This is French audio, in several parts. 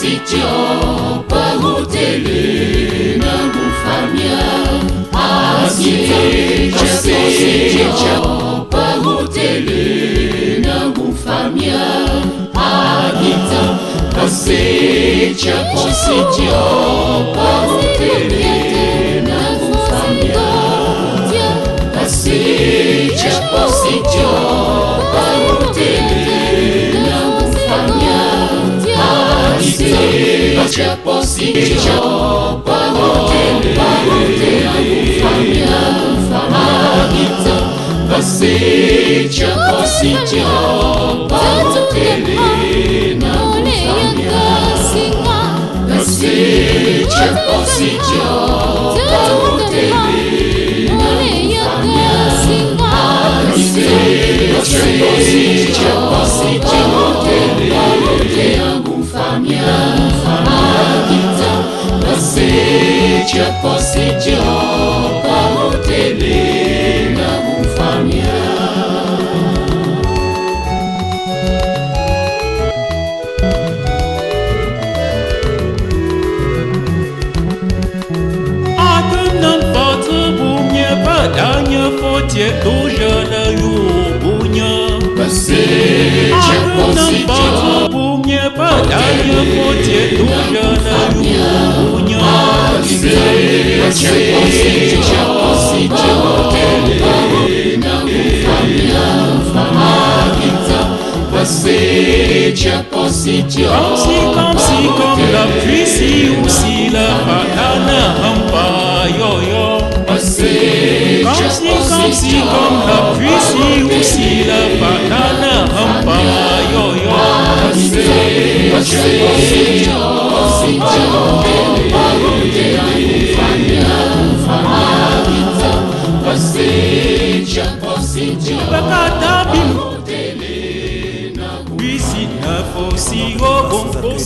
positio palutele na gufamia positio palutele na gufamia agita positio palutele na gufamia positio palutele na gufamia agita positio palutele na gufamia agita positio palutele na gufamia positio palutele na gufamia positio palutele na gufamia agita positio palutele na gufamia. Padanya fotie tujana yubunya positio bumye padanya fotie tujana yubunya positio na gufamia positio comme la pluie si aussi la banane hampa yo yo. Comme la pluie si aussi la banane hampa yo yo.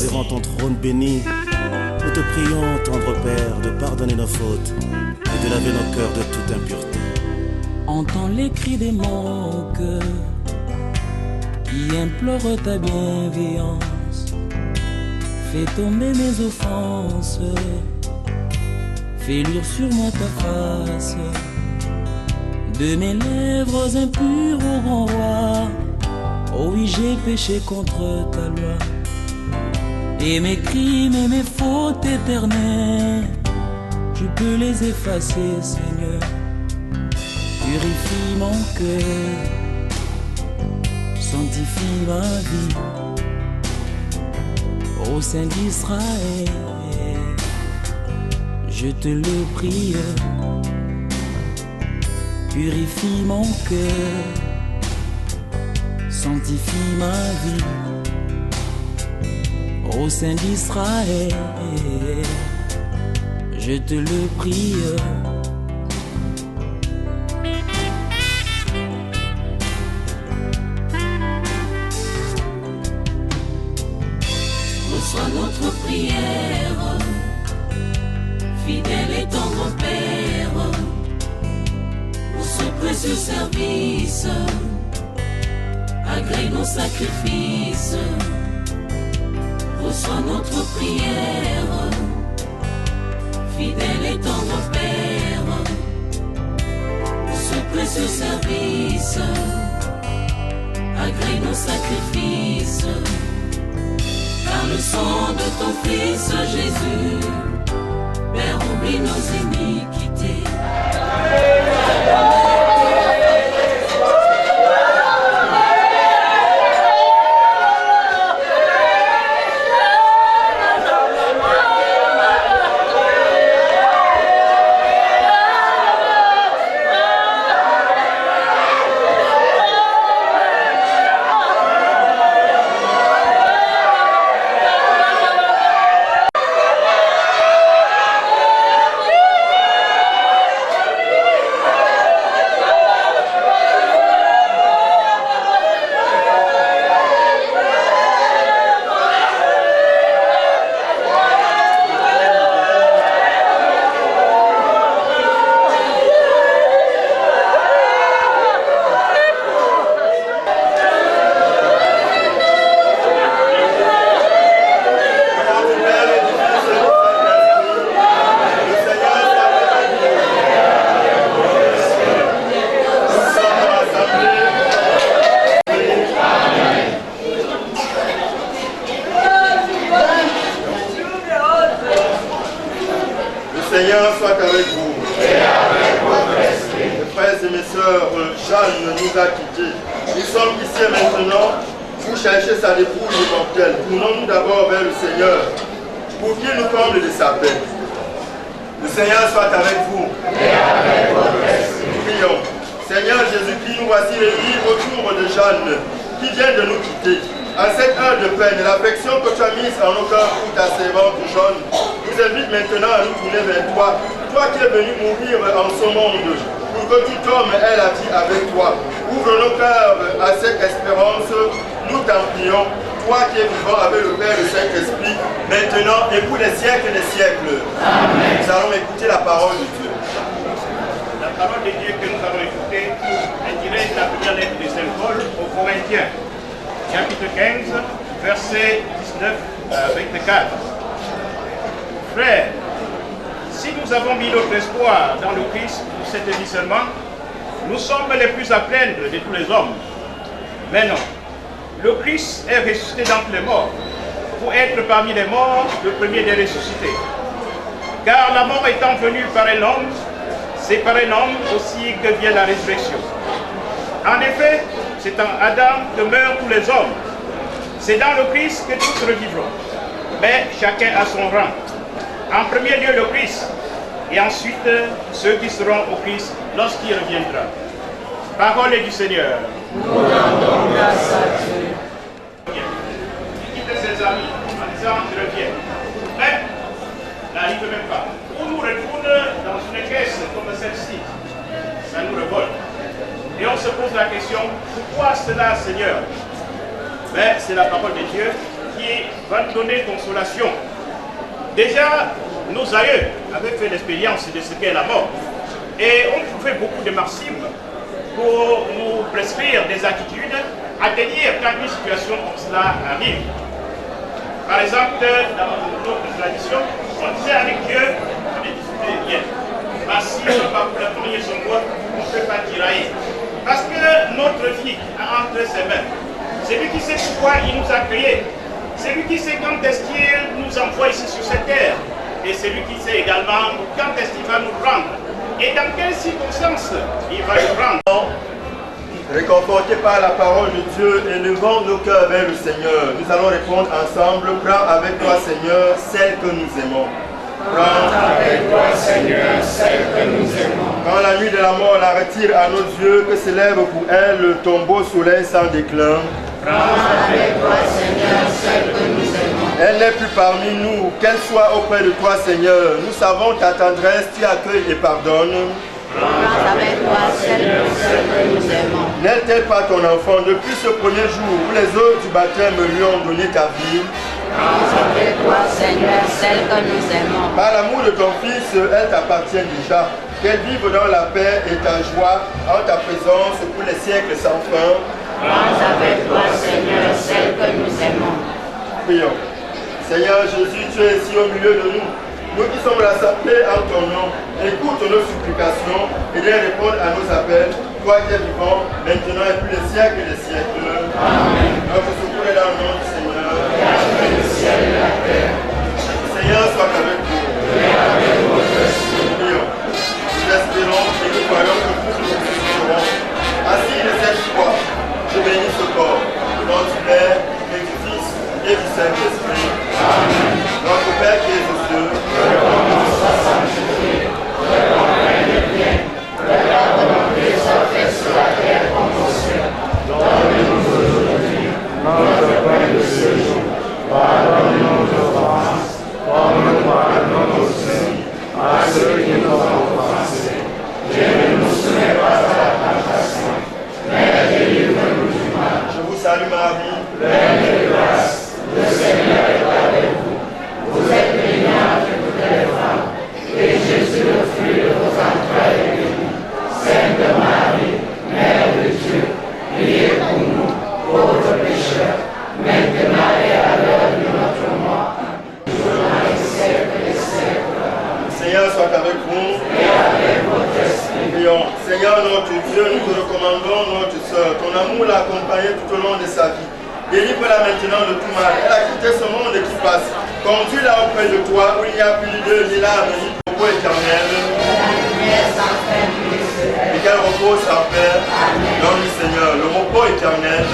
Devant ton trône béni, nous te prions, tendre Père, de pardonner nos fautes et de laver nos cœurs de toute impureté. Entends les cris de mon cœur qui implore ta bienveillance. Fais tomber mes offenses, fais luire sur moi ta face. De mes lèvres impures au grand roi, oh oui, j'ai péché contre ta loi. Et mes crimes et mes fautes éternelles, tu peux les effacer, Seigneur. Purifie mon cœur, sanctifie ma vie. Ô Saint d'Israël, je te le prie. Purifie mon cœur, sanctifie ma vie. Ô Saint d'Israël, je te le prie. Reçois notre prière, fidèle et tendre Père, pour ce précieux service, agrée nos sacrifices. Reçois notre prière, fidèle et tendre Père, pour ce précieux service, agrée nos sacrifices. Par le sang de ton Fils Jésus, Père, oublie nos iniquités. Seigneur soit avec vous. Et avec votre esprit. Mes frères et mes sœurs, Jeanne nous a quittés. Nous sommes ici et maintenant pour chercher sa dépouille immortelle. Tournons-nous d'abord vers le Seigneur pour qu'il nous comble de sa paix. Le Seigneur soit avec vous. Et avec votre esprit. Prions. Seigneur Jésus-Christ, nous voici réunis autour de Jeanne qui vient de nous quitter. En cette heure de peine, l'affection que tu as mise en nos cœurs pour ta servante Jeanne nous invite maintenant à nous tourner vers toi. Toi qui es venu mourir en ce monde, pour que tout homme ait la vie avec toi. Ouvre nos cœurs à cette espérance, nous t'en prions. Toi qui es vivant avec le Père et le Saint-Esprit, maintenant et pour les siècles des siècles. Amen. Nous allons écouter la parole de Dieu. La parole de Dieu que nous allons écouter est tirée de la première lettre de Saint Paul aux Corinthiens, chapitre 15, versets 19 à 24. Frères, si nous avons mis notre espoir dans le Christ pour cet vie seulement, nous sommes les plus à plaindre de tous les hommes. Mais non, le Christ est ressuscité d'entre les morts pour être parmi les morts le premier des ressuscités. Car la mort étant venue par un homme, c'est par un homme aussi que vient la résurrection. En effet, c'est en Adam que meurent tous les hommes. C'est dans le Christ que tous revivront. Mais chacun a son rang. En premier lieu le Christ, et ensuite ceux qui seront au Christ lorsqu'il reviendra. Parole du Seigneur. Nous rendons grâce à Dieu. Il quitte ses amis en disant je reviens. Mais n'arrive même pas. On nous retourne dans une caisse comme celle-ci. Ça nous révolte. Et on se pose la question, pourquoi cela, Seigneur? Mais c'est la parole de Dieu qui va nous donner consolation. Déjà, nos aïeux avaient fait l'expérience de ce qu'est la mort. Et on trouvait beaucoup de maximes pour nous prescrire des attitudes à tenir quand une situation comme cela arrive. Par exemple, dans notre tradition, on disait avec Dieu, on est discuté bien. Mais si on ne va pas tourner son doigt, on ne peut pas tirailler. Parce que notre vie est entre ses mains. C'est lui qui sait pourquoi il nous a créés. C'est lui qui sait quand est-ce qu'il nous envoie ici sur cette terre. Et c'est lui qui sait également quand est-ce qu'il va nous prendre. Et dans quelles circonstances il va nous prendre. Réconfortés par la parole de Dieu et levant nos cœurs vers le Seigneur, nous allons répondre ensemble. Prends avec toi, Seigneur, celle que nous aimons. Prends avec toi, Seigneur, celle que nous aimons. Quand la nuit de la mort la retire à nos yeux, que s'élève pour elle le tombeau soleil sans déclin. Prends avec toi, Seigneur, celle que nous aimons. Elle n'est plus parmi nous, qu'elle soit auprès de toi, Seigneur. Nous savons ta tendresse, tu accueilles et pardonnes. Prends avec toi, Seigneur, celle que nous aimons. N'est-elle pas ton enfant depuis ce premier jour où les eaux du baptême lui ont donné ta vie? Prends avec toi, Seigneur, celle que nous aimons. Par l'amour de ton Fils, elle t'appartient déjà. Qu'elle vive dans la paix et ta joie en ta présence pour les siècles sans fin. Prends avec toi, Seigneur, celle que nous aimons. Prions. Seigneur Jésus, tu es ici au milieu de nous. Nous qui sommes rassemblés en ton nom, écoute nos supplications et viens répondre à nos appels. Toi qui es vivant, maintenant et plus les siècles des siècles. Amen. Notre secours est dans le nom du Seigneur. Qui a fait le ciel et la terre. Le Seigneur soit avec vous. Et avec votre esprit. Prions. Nous espérons et nous croyons que tous nous ressusciterons. Ainsi de cette foi, je bénis ce corps, au nom du Père et du Fils et du Saint-Esprit. Amen. Notre Père qui est aux cieux, recommence à sanctifier, que ton règne vienne, que ta volonté soit faite sur la terre comme au ciel. Donne-nous aujourd'hui notre pain de ce jour. Pardonne-nous nos offenses, comme nous pardonnons aussi à ceux qui nous ont offensés. Et ne nous soumets pas à la tentation, mais délivre-nous du mal. je vous salue Marie, pleine de grâce, le Seigneur est avec vous. Vous êtes bénie entre toutes les femmes, et Jésus, le fruit de vos entrailles, est béni. Sainte Marie, Mère de Dieu, priez pour nous, pauvres pécheurs, maintenant et à l'heure de notre mort. Dans les siècles des siècles. le Seigneur soit avec vous. Et avec votre esprit. Prions. Seigneur notre Dieu, nous te recommandons notre sœur. Ton amour l'a accompagnée tout au long de sa vie. Délivre-la maintenant de tout mal. Elle a quitté ce monde qui passe. Conduis-la auprès de toi où il n'y a plus de ni larmes ni repos éternel. Et quel repos sans faire. Donne-lui, Seigneur, le repos éternel.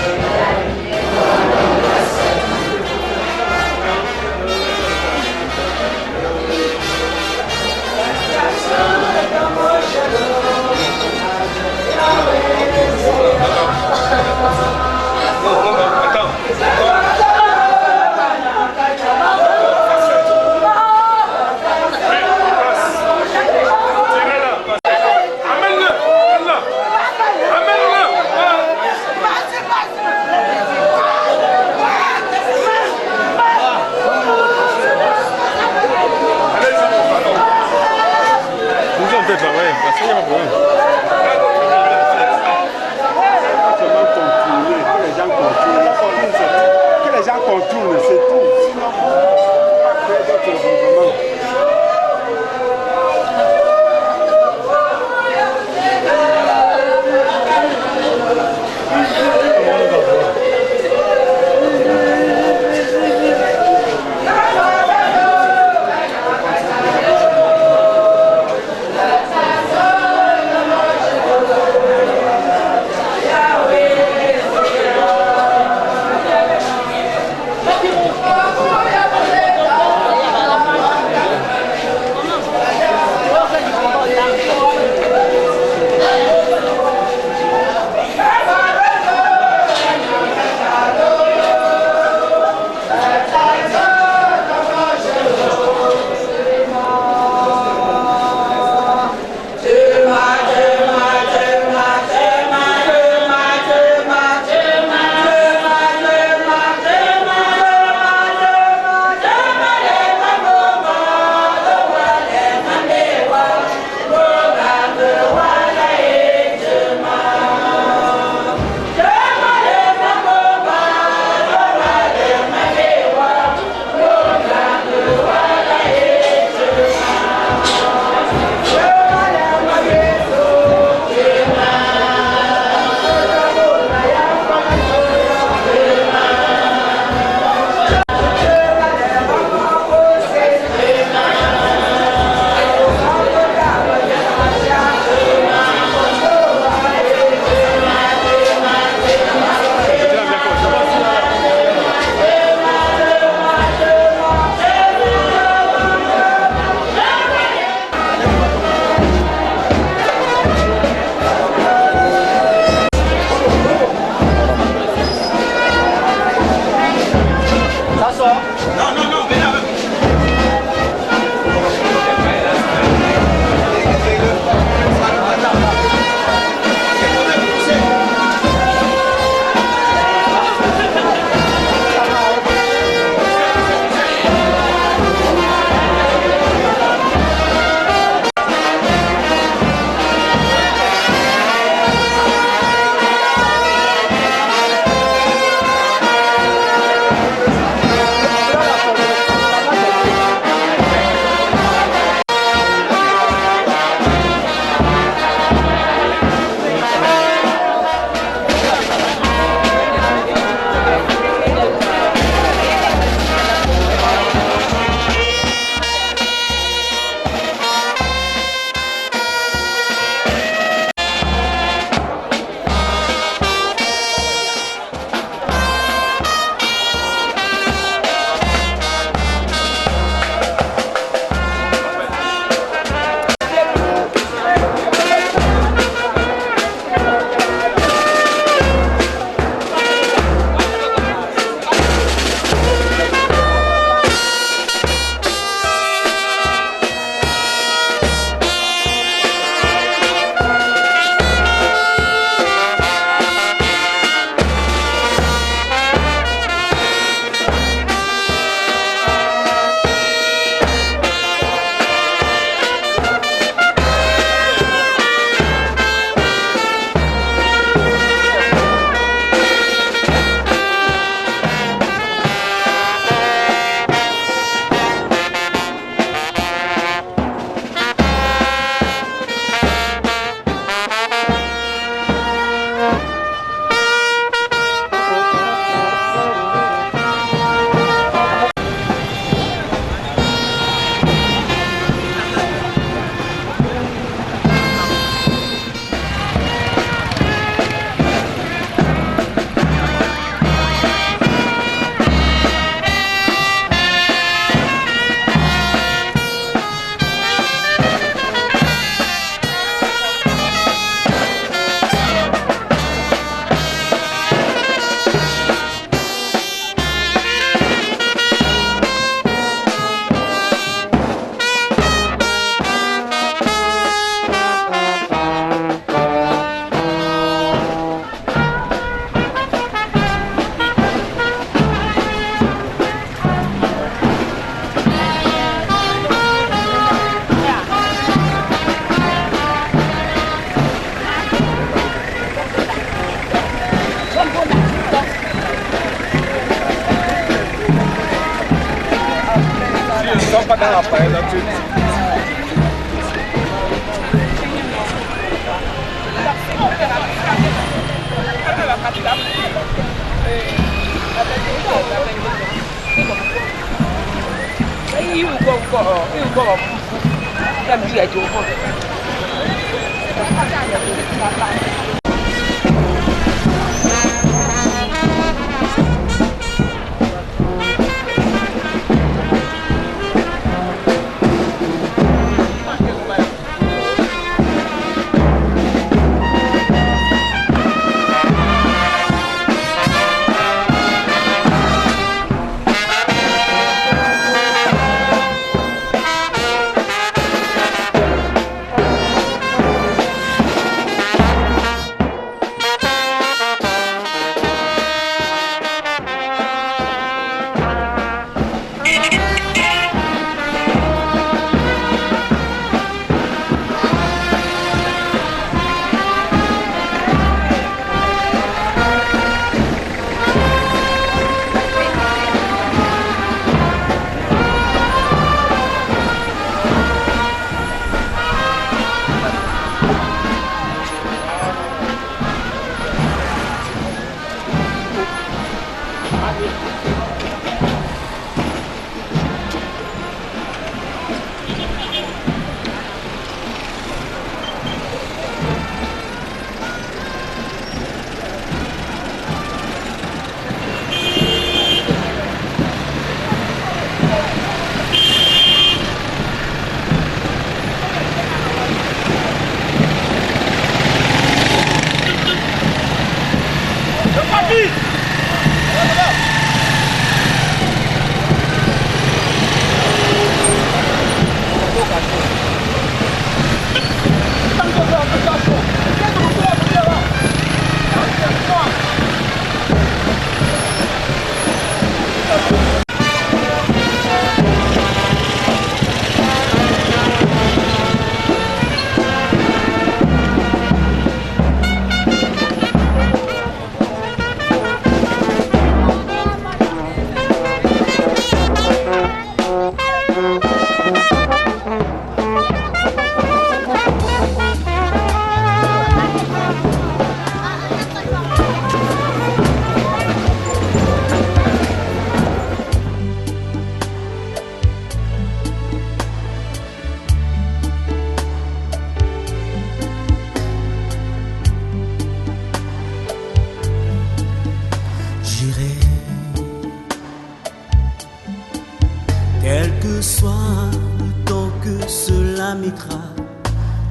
Quel que soit le temps que cela mettra,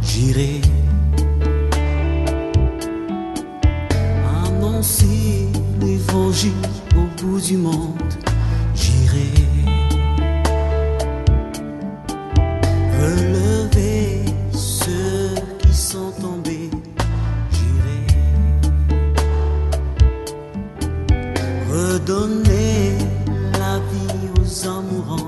j'irai annoncer l'évangile au bout du monde. J'irai relever ceux qui sont tombés. J'irai redonner la vie aux âmes mourantes.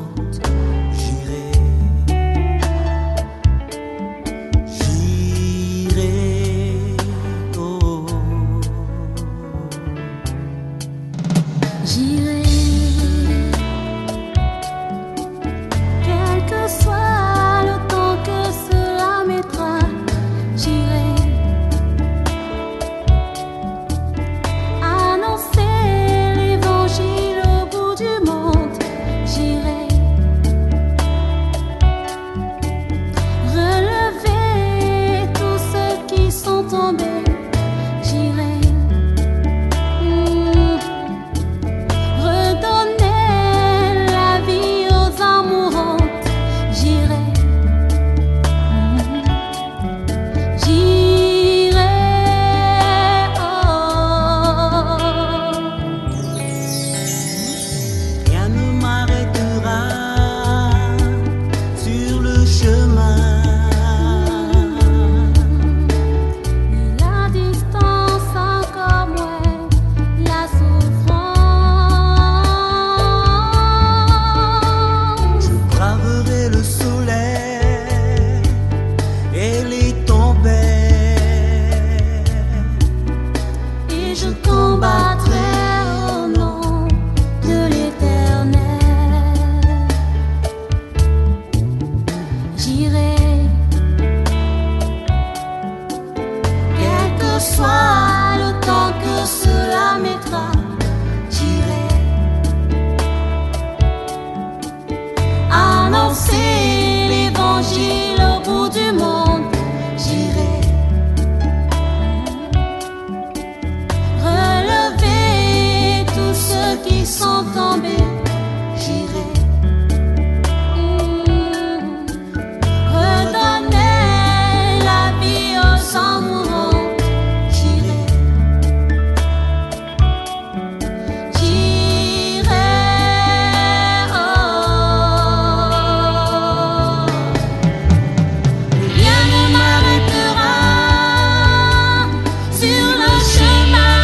Redonner la vie aux âmes mourantes. J'irai j'irai. Quel que soit le temps que cela mettra, j'irai. Annoncer l'évangile au bout du monde, j'irai. Relever tous ceux qui sont tombés, j'irai. Redonner la vie aux mourants, j'irai. J'irai. Oh. Rien ne m'arrêtera sur le chemin,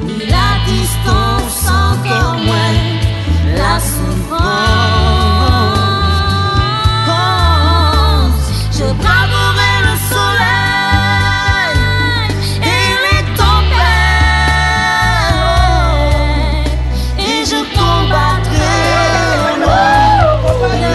ni la distance, encore moins la souffrance. Je braverai le soleil et les tempêtes, et je combattrai au nom de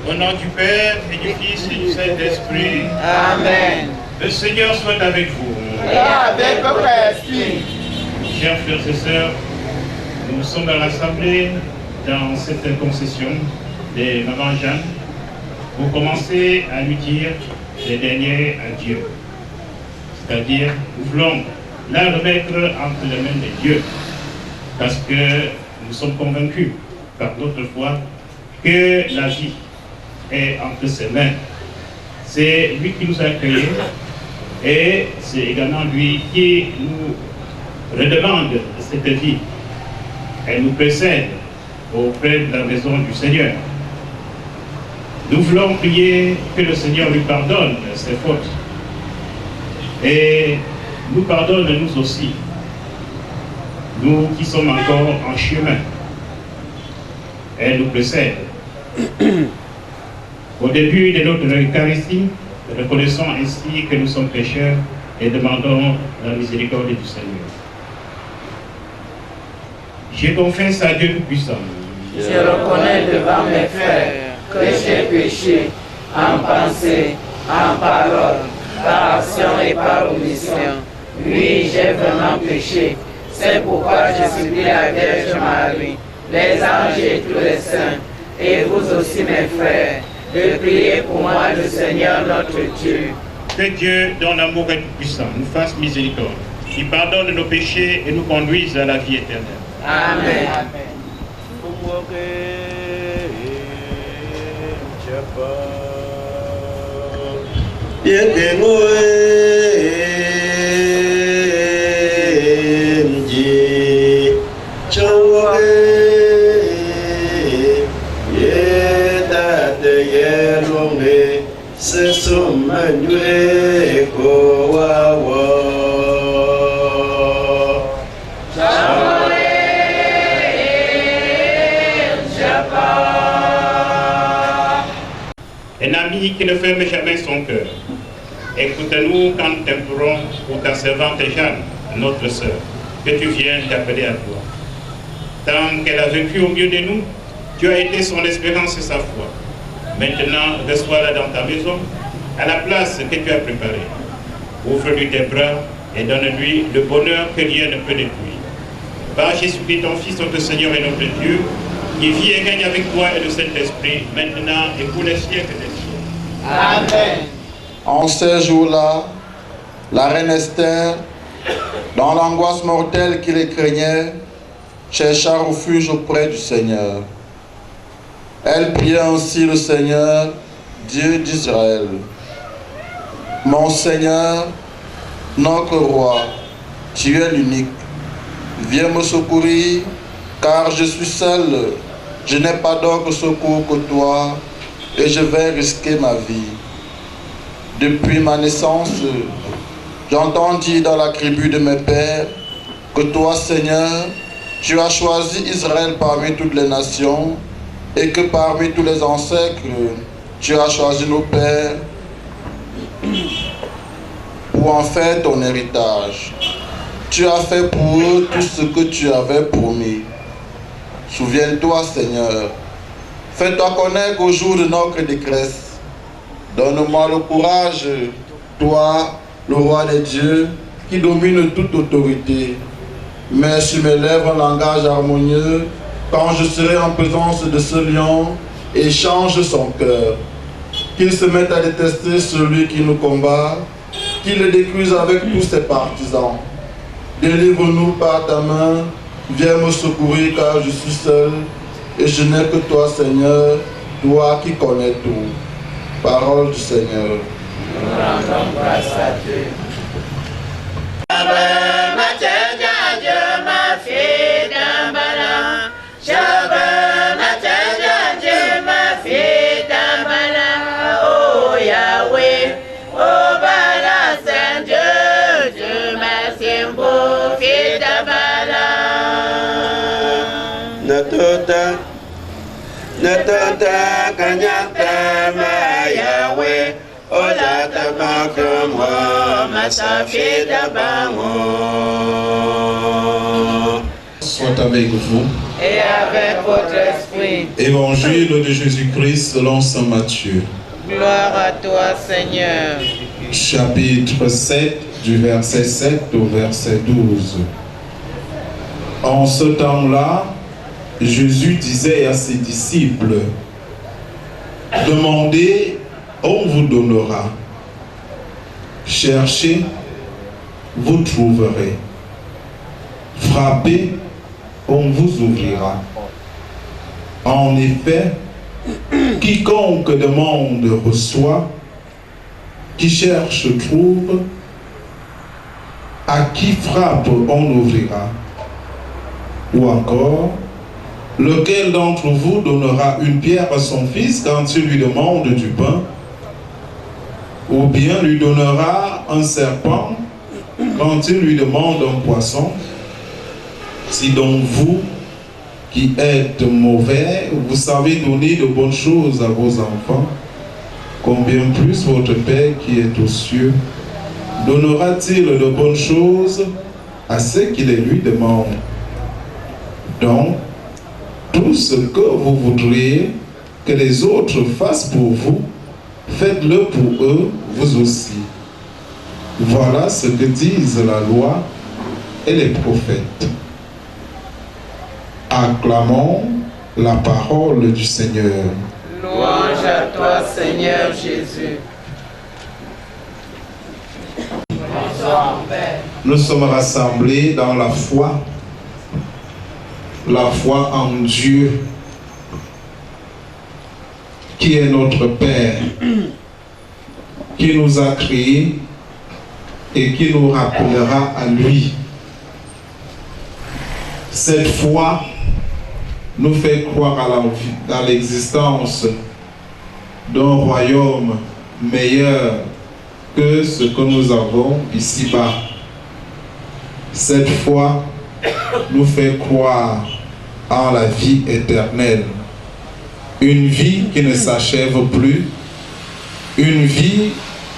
Au nom du Père et du Fils et du Saint-Esprit. Amen. Le Seigneur soit avec vous. Et avec votre esprit. Chers frères et sœurs, nous sommes rassemblés dans cette concession des Maman Jeanne pour commencer à lui dire les derniers adieux. C'est-à-dire, nous voulons la remettre entre les mains de Dieu parce que nous sommes convaincus par d'autres fois que la vie est entre ses mains. C'est lui qui nous a créés et c'est également lui qui nous redemande cette vie. Elle nous précède auprès de la maison du Seigneur. Nous voulons prier que le Seigneur lui pardonne ses fautes et nous pardonne nous aussi, nous qui sommes encore en chemin. Elle nous précède. Au début de notre Eucharistie, reconnaissons ainsi que nous sommes pécheurs et demandons la miséricorde du Seigneur. Je confesse à Dieu Tout-Puissant. Je reconnais devant mes frères que j'ai péché en pensée, en parole, par action et par omission. Oui, j'ai vraiment péché. C'est pourquoi je supplie la Vierge Marie, les anges et tous les saints, et vous aussi mes frères, de prier pour moi le Seigneur notre Dieu. Que Dieu, dont l'amour est puissant, nous fasse miséricorde, qui pardonne nos péchés et nous conduise à la vie éternelle. Amen. Un ami qui ne ferme jamais son cœur. Écoute-nous quand nous t'implorons pour ta servante Jeanne, notre sœur, que tu viennes t'appeler à toi. Tant qu'elle a vécu au milieu de nous, tu as été son espérance et sa foi. Maintenant, reçois-la dans ta maison, à la place que tu as préparée. Ouvre-lui tes bras et donne-lui le bonheur que rien ne peut détruire. Par Jésus-Christ, ton Fils, notre Seigneur et notre Dieu, qui vit et règne avec toi et le Saint-Esprit, maintenant et pour les siècles des siècles. Amen. En ces jours-là, la reine Esther, dans l'angoisse mortelle qui les craignait, chercha refuge auprès du Seigneur. Elle pria ainsi le Seigneur, Dieu d'Israël. Mon Seigneur, notre roi, tu es l'unique. Viens me secourir, car je suis seul. Je n'ai pas d'autre secours que toi, et je vais risquer ma vie. Depuis ma naissance, j'entends dire dans la tribu de mes pères que toi, Seigneur, tu as choisi Israël parmi toutes les nations et que parmi tous les ancêtres, tu as choisi nos pères pour en faire ton héritage. Tu as fait pour eux tout ce que tu avais promis. Souviens-toi, Seigneur. Fais-toi connaître au jour de notre détresse. Donne-moi le courage, toi, le roi des dieux, qui domine toute autorité. Mets sur mes lèvres un langage harmonieux quand je serai en présence de ce lion et change son cœur. Qu'il se mette à détester celui qui nous combat, qu'il le détruise avec tous ses partisans. Délivre-nous par ta main, viens me secourir car je suis seul Et je n'ai que toi, Seigneur, toi qui connais tout. Parole du Seigneur. Nous rendons grâce à Dieu. Natota kanyata mayawe Olata bakramo masafida bango. Soit avec vous. Et avec votre esprit. Évangile de Jésus-Christ selon saint Matthieu. Gloire à toi, Seigneur. Chapitre 7, du verset 7 au verset 12. En ce temps-là, Jésus disait à ses disciples, « Demandez, on vous donnera. Cherchez, vous trouverez. Frappez, on vous ouvrira. En effet, quiconque demande reçoit, qui cherche trouve, à qui frappe on ouvrira. Ou encore, lequel d'entre vous donnera une pierre à son fils quand il lui demande du pain? Ou bien lui donnera un serpent quand il lui demande un poisson? Si donc vous, qui êtes mauvais, vous savez donner de bonnes choses à vos enfants, combien plus votre Père qui est aux cieux donnera-t-il de bonnes choses à ceux qui les lui demandent? Donc, tout ce que vous voudriez que les autres fassent pour vous, faites-le pour eux, vous aussi. Voilà ce que disent la loi et les prophètes. Acclamons la parole du Seigneur. Louange à toi, Seigneur Jésus. Bonsoir, Père. Nous sommes rassemblés dans la foi en Dieu, qui est notre Père, qui nous a créés et qui nous rappellera à lui. Cette foi nous fait croire à l'existence d'un royaume meilleur que ce que nous avons ici-bas. Cette foi nous fait croire en la vie éternelle. Une vie qui ne s'achève plus, une vie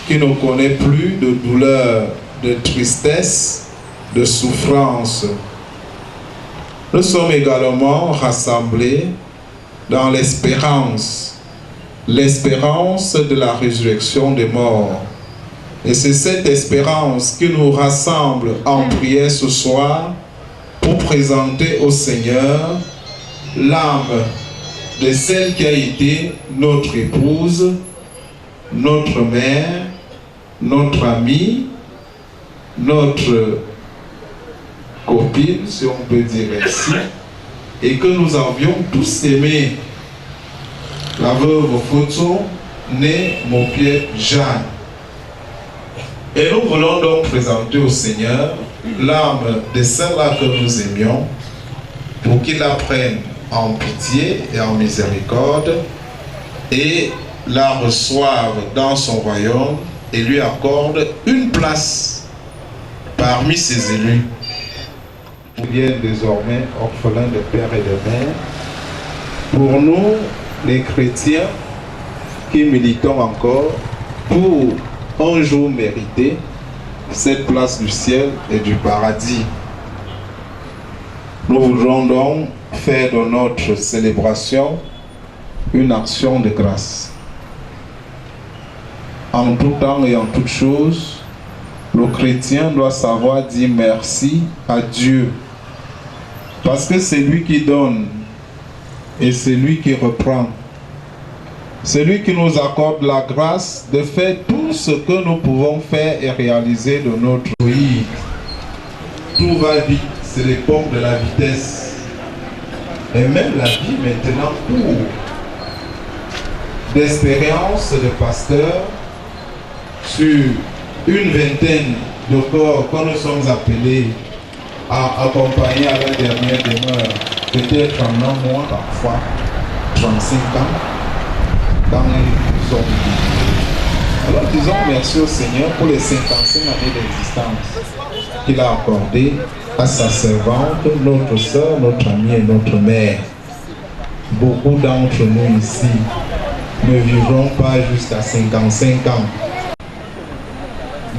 qui ne connaît plus de douleur, de tristesse, de souffrance. Nous sommes également rassemblés dans l'espérance de la résurrection des morts. Et c'est cette espérance qui nous rassemble en prière ce soir pour présenter au Seigneur l'âme de celle qui a été notre épouse, notre mère, notre amie, notre copine, si on peut dire ainsi, et que nous avions tous aimé. La veuve Photo, née Maupied Jeanne. Et nous voulons donc présenter au Seigneur l'âme de celle-là que nous aimions, pour qu'il la prenne en pitié et en miséricorde, et la reçoive dans son royaume et lui accorde une place parmi ses élus. Nous deviennent désormais orphelins de père et de mère. Pour nous, les chrétiens qui militons encore pour un jour mériter cette place du ciel et du paradis. Nous voudrons donc faire de notre célébration une action de grâce. En tout temps et en toutes choses, le chrétien doit savoir dire merci à Dieu, parce que c'est lui qui donne et c'est lui qui reprend. C'est lui qui nous accorde la grâce de faire tout ce que nous pouvons faire et réaliser de notre vie. Tout va vite, c'est l'époque de la vitesse. et même la vie maintenant court d'expérience de pasteur sur une vingtaine de corps que nous sommes appelés à accompagner à la dernière demeure, peut-être en un mois, parfois 35 ans, dans les hommes. Alors disons merci au Seigneur pour les 55 années d'existence qu'il a accordées à sa servante, notre soeur, notre amie et notre mère. Beaucoup d'entre nous ici ne vivront pas jusqu'à 55 ans.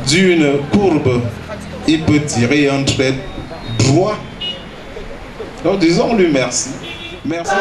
D'une courbe, il peut tirer un trait droit. Donc disons-lui merci. Merci.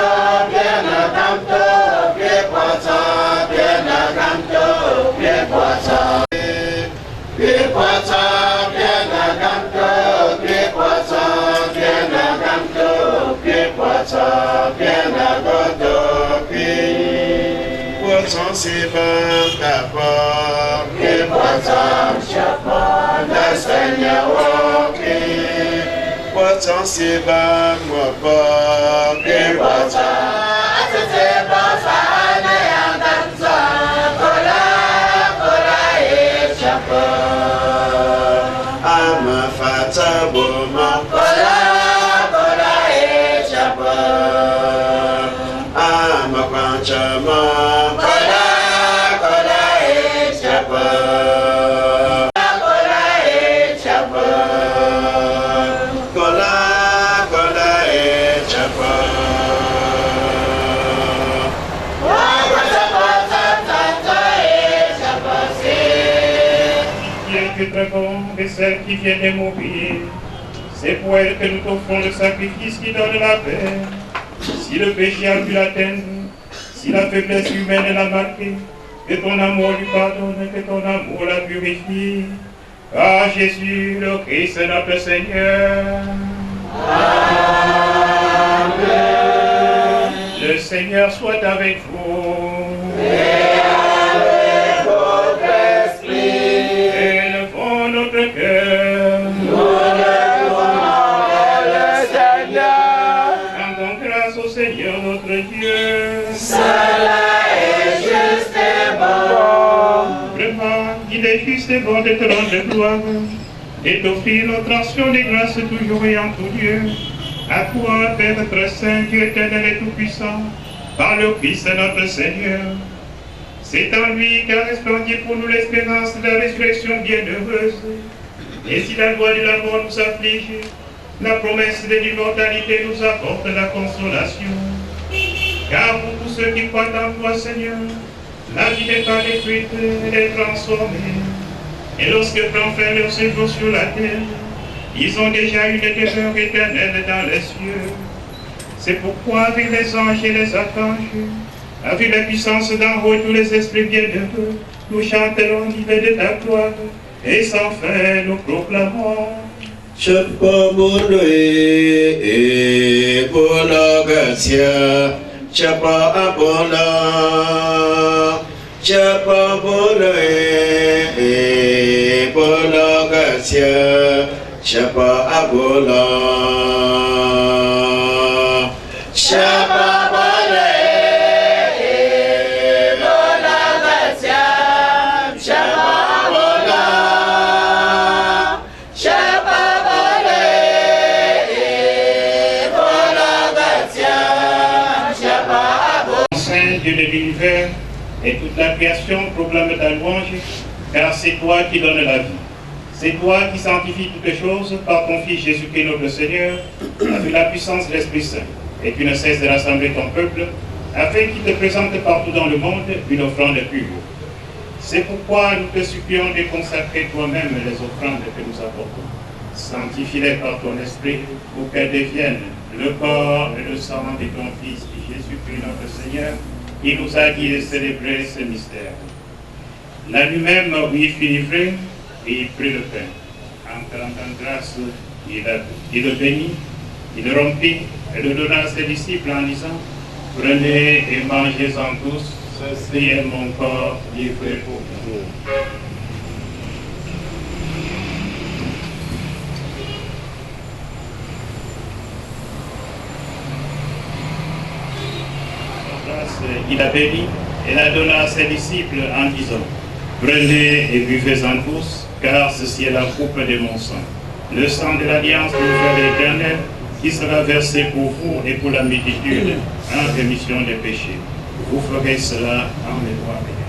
Et celle qui vient de mourir, c'est pour elle que nous t'offrons le sacrifice qui donne la paix. Si le péché a pu l'atteindre, si la faiblesse humaine l'a marqué, que ton amour lui pardonne, que ton amour la purifie. Par Jésus, le Christ, notre Seigneur. Amen. Le Seigneur soit avec vous. Et avec votre esprit. Élevons notre cœur. Nous élevons le Seigneur. Rendons grâce au Seigneur notre Dieu. Cela est juste et bon. Vraiment, il est juste et bon de te rendre gloire et d'offrir notre action de grâce toujours et en tout lieu. À toi, Père très saint, Dieu éternel et tout-puissant, par le Christ notre Seigneur. C'est en lui qu'a resplendi pour nous l'espérance de la résurrection bienheureuse. Et si la loi de la mort nous afflige, la promesse de l'immortalité nous apporte la consolation. Car pour tous ceux qui croient en toi, Seigneur, la vie n'est pas détruite, elle est transformée. Et lorsque prend fin leur séjour sur la terre, ils ont déjà une demeure éternelle dans les cieux. C'est pourquoi avec les anges et les archanges, avec la puissance d'en haut tous les esprits bienheureux, nous chanterons l'idée de ta gloire, et sans fin nous proclamons. Chapa abola, chapa bola, bola gatia, chapa abola, chapa bola, bola gatia, chapa abola, chapa bola, bola gatia. Saint Dieu de l'univers et toute la création proclame ta louange, car c'est toi qui donnes la vie. C'est toi qui sanctifies toutes choses par ton Fils Jésus-Christ notre Seigneur, avec la puissance de l'Esprit Saint. Et tu ne cesses de rassembler ton peuple, afin qu'il te présente partout dans le monde une offrande pure. C'est pourquoi nous te supplions de consacrer toi-même les offrandes que nous apportons. Sanctifie-les par ton Esprit, pour qu'elles deviennent le corps et le sang de ton Fils Jésus-Christ notre Seigneur, qui nous a dit de célébrer ce mystère. La nuit même où il fut livré, et il prit le pain. En te rendant grâce, il le bénit, il le rompit et le donna à ses disciples en disant: prenez et mangez-en tous, ceci est mon corps livré pour vous. il a béni et la donna à ses disciples en disant, prenez et buvez-en tous, car ceci est la coupe de mon sang, le sang de l'alliance du frère éternel, qui sera versé pour vous et pour la multitude en rémission des péchés. Vous ferez cela en mémoire de